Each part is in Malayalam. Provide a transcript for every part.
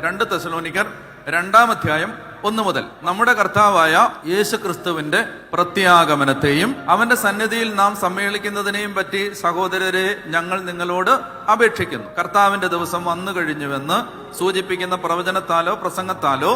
2 തെസ്സലോനിക്കർ 2-ാം അധ്യായം 1 മുതൽ നമ്മുടെ കർത്താവായ യേശു ക്രിസ്തുവിന്റെ പ്രത്യാഗമനത്തെയും അവന്റെ സന്നിധിയിൽ നാം സമ്മേളിക്കുന്നതിനെയും പറ്റി സഹോദരരെ ഞങ്ങൾ നിങ്ങളോട് അപേക്ഷിക്കുന്നു. കർത്താവിന്റെ ദിവസം വന്നു കഴിഞ്ഞുവെന്ന് സൂചിപ്പിക്കുന്ന പ്രവചനത്താലോ പ്രസംഗത്താലോ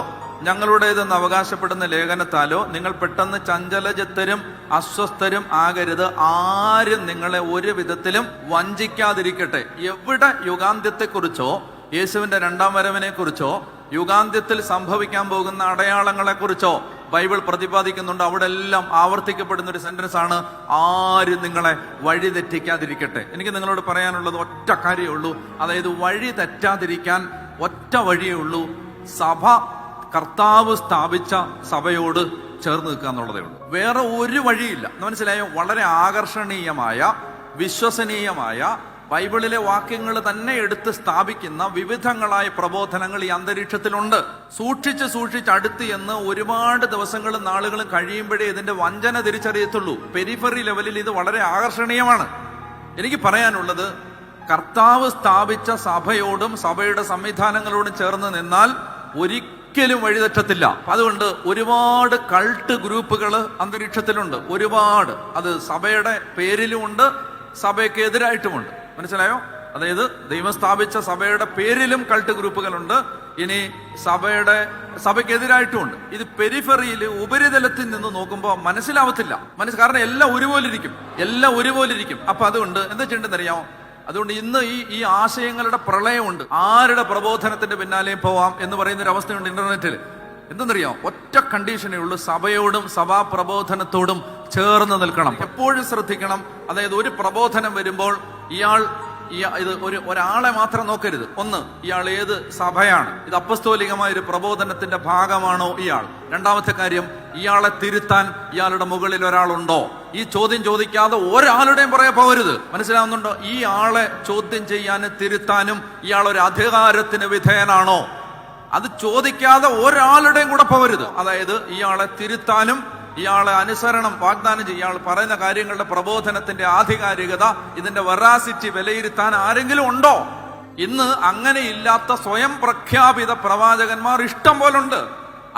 ഞങ്ങളുടേതെന്ന് അവകാശപ്പെടുന്ന ലേഖനത്താലോ നിങ്ങൾ പെട്ടെന്ന് ചഞ്ചലചിത്തരും അസ്വസ്ഥരും ആകരുത്. ആരും നിങ്ങളെ ഒരു വിധത്തിലും വഞ്ചിക്കാതിരിക്കട്ടെ. എവിടെ യുഗാന്ത്യത്തെക്കുറിച്ചോ യേശുവിന്റെ 2-ാം വരവിനെ കുറിച്ചോ യുഗാന്ത്യത്തിൽ സംഭവിക്കാൻ പോകുന്ന അടയാളങ്ങളെ കുറിച്ചോ ബൈബിൾ പ്രതിപാദിക്കുന്നുണ്ട്. അവിടെ എല്ലാം ആവർത്തിക്കപ്പെടുന്ന ഒരു സെന്റൻസ് ആണ്, ആരും നിങ്ങളെ വഴി തെറ്റിക്കാതിരിക്കട്ടെ. എനിക്ക് നിങ്ങളോട് പറയാനുള്ളത് ഒറ്റ കാര്യമേ ഉള്ളൂ. അതായത് വഴി തെറ്റാതിരിക്കാൻ ഒറ്റ വഴിയേ ഉള്ളൂ. സഭ കർത്താവ് സ്ഥാപിച്ച സഭയോട് ചേർന്ന് നിൽക്കുക എന്നുള്ളതേ ഉള്ളൂ. വേറെ ഒരു വഴിയില്ല. മനസ്സിലായോ? വളരെ ആകർഷണീയമായ വിശ്വസനീയമായ ബൈബിളിലെ വാക്യങ്ങൾ തന്നെ എടുത്ത് സ്ഥാപിക്കുന്ന വിവിധങ്ങളായ പ്രബോധനങ്ങൾ ഈ അന്തരീക്ഷത്തിലുണ്ട്. സൂക്ഷിച്ച് അടുത്ത് എന്ന് ഒരുപാട് ദിവസങ്ങളും നാളുകളും കഴിയുമ്പോഴേ ഇതിന്റെ വഞ്ചന തിരിച്ചറിയത്തുള്ളൂ. പെരിഫറി ലെവലിൽ ഇത് വളരെ ആകർഷണീയമാണ്. എനിക്ക് പറയാനുള്ളത്, കർത്താവ് സ്ഥാപിച്ച സഭയോടും സഭയുടെ സംവിധാനങ്ങളോടും ചേർന്ന് നിന്നാൽ ഒരിക്കലും വഴിതെറ്റത്തില്ല. അതുകൊണ്ട് ഒരുപാട് കൾട്ട് ഗ്രൂപ്പുകൾ അന്തരീക്ഷത്തിലുണ്ട്. ഒരുപാട്. അത് സഭയുടെ പേരിലുമുണ്ട്, സഭയ്ക്ക് എതിരായിട്ടുമുണ്ട്. മനസ്സിലായോ? അതായത് ദൈവം സ്ഥാപിച്ച സഭയുടെ പേരിലും കൾട്ട് ഗ്രൂപ്പുകളുണ്ട്, ഇനി സഭയ്ക്കെതിരായിട്ടുമുണ്ട്. ഇത് പെരിഫറിയിൽ ഉപരിതലത്തിൽ നിന്ന് നോക്കുമ്പോൾ മനസ്സിലാവത്തില്ല. കാരണം എല്ലാം ഒരുപോലെ ഇരിക്കും. അപ്പൊ അതുകൊണ്ട് എന്താ ചെയ്യേണ്ടതെന്നറിയാമോ? അതുകൊണ്ട് ഇന്ന് ഈ ആശയങ്ങളുടെ പ്രളയമുണ്ട്. ആരുടെ പ്രബോധനത്തിന്റെ പിന്നാലെയും പോവാം എന്ന് പറയുന്ന ഒരു അവസ്ഥയുണ്ട് ഇന്റർനെറ്റിൽ. എന്തെന്നറിയാമോ? ഒറ്റ കണ്ടീഷനേ ഉള്ളൂ, സഭയോടും സഭാ പ്രബോധനത്തോടും ചേർന്ന് നിൽക്കണം. എപ്പോഴും ശ്രദ്ധിക്കണം. അതായത് ഒരു പ്രബോധനം വരുമ്പോൾ ഇത് ഒരാളെ മാത്രം നോക്കരുത്. ഒന്ന്, ഇയാൾ ഏത് സഭയാണ്? ഇത് അപ്പസ്തോലികമായ ഒരു പ്രബോധനത്തിന്റെ ഭാഗമാണോ ഇയാൾ? രണ്ടാമത്തെ കാര്യം, ഇയാളെ തിരുത്താൻ ഇയാളുടെ മുകളിൽ ഒരാളുണ്ടോ? ഈ ചോദ്യം ചോദിക്കാതെ ഒരാളുടെയും പുറകെ പോകരുത്. മനസ്സിലാവുന്നുണ്ടോ? ഈ ആളെ ചോദ്യം ചെയ്യാനും തിരുത്താനും ഇയാൾ ഒരു അധികാരത്തിന് വിധേയനാണോ? അത് ചോദിക്കാതെ ഒരാളുടെയും കൂടെ പോകരുത്. അതായത് ഇയാളെ തിരുത്താനും ഇയാളെ അനുസരണം വാഗ്ദാനം ചെയ്യും. ഇയാൾ പറയുന്ന കാര്യങ്ങളുടെ പ്രബോധനത്തിന്റെ ആധികാരികത, ഇതിന്റെ വെറാസിറ്റി വിലയിരുത്താൻ ആരെങ്കിലും ഉണ്ടോ? ഇന്ന് അങ്ങനെയില്ലാത്ത സ്വയം പ്രഖ്യാപിത പ്രവാചകന്മാർ ഇഷ്ടം പോലുണ്ട്.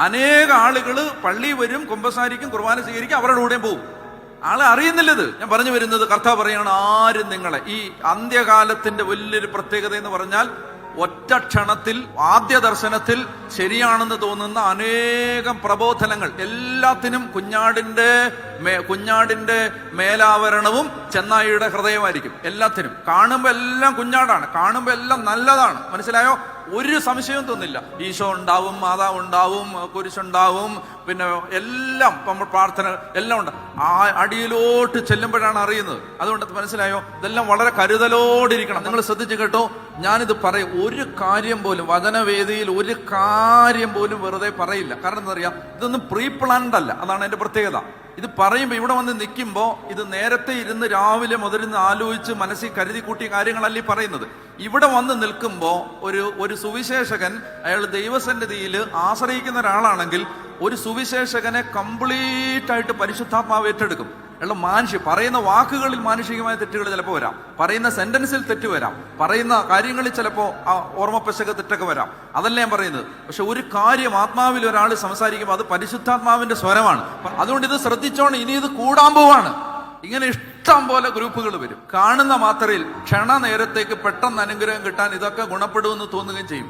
അനേക ആളുകൾ പള്ളി വരും, കുമ്പസാരിക്കും, കുർബാന സ്വീകരിക്കും, അവരുടെ കൂടെയും പോകും. ആളെ അറിയുന്നില്ലത്. ഞാൻ പറഞ്ഞു വരുന്നത്, കർത്താവ് പറയാണ്, ആരും നിങ്ങളെ. ഈ അന്ത്യകാലത്തിന്റെ വലിയൊരു പ്രത്യേകത എന്ന് പറഞ്ഞാൽ, ഒറ്റ ക്ഷണത്തിൽ ആദ്യ ദർശനത്തിൽ ശരിയാണെന്ന് തോന്നുന്ന അനേകം പ്രബോധനങ്ങൾ, എല്ലാത്തിനും കുഞ്ഞാടിന്റെ മേലാവരണവും ചെന്നായിയുടെ ഹൃദയമായിരിക്കും. എല്ലാത്തിനും കാണുമ്പോ എല്ലാം കുഞ്ഞാടാണ്, കാണുമ്പോ എല്ലാം നല്ലതാണ്. മനസ്സിലായോ? ഒരു സംശയവും തോന്നില്ല. ഈശോ ഉണ്ടാവും, മാതാവ് ഉണ്ടാവും, കുരിശുണ്ടാവും, പിന്നെ എല്ലാം നമ്മൾ പ്രാർത്ഥന എല്ലാം ഉണ്ട്. ആ അടിയിലോട്ട് ചെല്ലുമ്പോഴാണ് അറിയുന്നത്. അതുകൊണ്ട് മനസ്സിലായോ? ഇതെല്ലാം വളരെ കരുതലോടിരിക്കണം. നിങ്ങൾ ശ്രദ്ധിച്ചു കേട്ടോ. ഞാനിത് പറയും, ഒരു കാര്യം പോലും വചനവേദിയിൽ ഒരു കാര്യം പോലും വെറുതെ പറയില്ല. കാരണം എന്താ അറിയാം? ഇതൊന്നും പ്രീ പ്ലാൻഡ് അല്ല. അതാണ് എന്റെ പ്രത്യേകത. ഇത് പറയുമ്പോൾ ഇവിടെ വന്ന് നിൽക്കുമ്പോൾ ഇത് നേരത്തെ ഇരുന്ന് രാവിലെ മുതലിന്ന് ആലോചിച്ച് മനസ്സിൽ കരുതി കൂട്ടിയ കാര്യങ്ങളല്ല ഈ പറയുന്നത്. ഇവിടെ വന്ന് നിൽക്കുമ്പോൾ ഒരു സുവിശേഷകൻ, അയാൾ ദൈവസന്നിധിയിൽ ആശ്രയിക്കുന്ന ഒരാളാണെങ്കിൽ ഒരു സുവിശേഷകനെ കംപ്ലീറ്റ് ആയിട്ട് പരിശുദ്ധാത്മാവ് ഏറ്റെടുക്കും. അയാളുടെ പറയുന്ന വാക്കുകളിൽ മാനുഷികമായ തെറ്റുകൾ ചിലപ്പോൾ വരാം, പറയുന്ന സെന്റൻസിൽ തെറ്റ് വരാം, പറയുന്ന കാര്യങ്ങളിൽ ചിലപ്പോൾ ഓർമ്മപ്പശക തെറ്റൊക്കെ വരാം. അതല്ല ഞാൻ പറയുന്നത്. പക്ഷെ ഒരു കാര്യം ആത്മാവിൽ ഒരാൾ സംസാരിക്കുമ്പോൾ അത് പരിശുദ്ധാത്മാവിന്റെ സ്വരമാണ്. അതുകൊണ്ട് ഇത് ശ്രദ്ധിച്ചോണം. ഇനി ഇത് കൂടാൻ പോവാണ്. ഇങ്ങനെ ഇഷ്ടം പോലെ ഗ്രൂപ്പുകൾ വരും. കാണുന്ന മാത്രയിൽ ക്ഷണനേരത്തേക്ക് പെട്ടെന്ന് അനുഗ്രഹം കിട്ടാൻ ഇതൊക്കെ ഗുണപ്പെടുമെന്ന് തോന്നുകയും ചെയ്യും.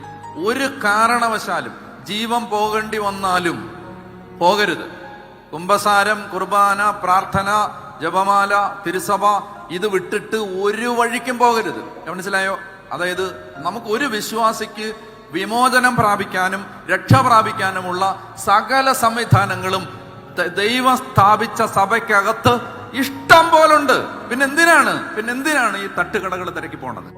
ഒരു കാരണവശാലും ജീവൻ പോകേണ്ടി വന്നാലും പോകരുത്. കുംഭസാരം, കുർബാന, പ്രാർത്ഥന, ജപമാല, തിരുസഭ, ഇത് വിട്ടിട്ട് ഒരു വഴിക്കും പോകരുത്. മനസ്സിലായോ? അതായത് നമുക്ക് ഒരു വിശ്വാസിക്ക് വിമോചനം പ്രാപിക്കാനും രക്ഷ പ്രാപിക്കാനുമുള്ള സകല സംവിധാനങ്ങളും ദൈവം സ്ഥാപിച്ച സഭയ്ക്കകത്ത് ഇഷ്ടം പോലുണ്ട്. പിന്നെന്തിനാണ് ഈ തട്ടുകടകൾ തിരക്കി പോണത്?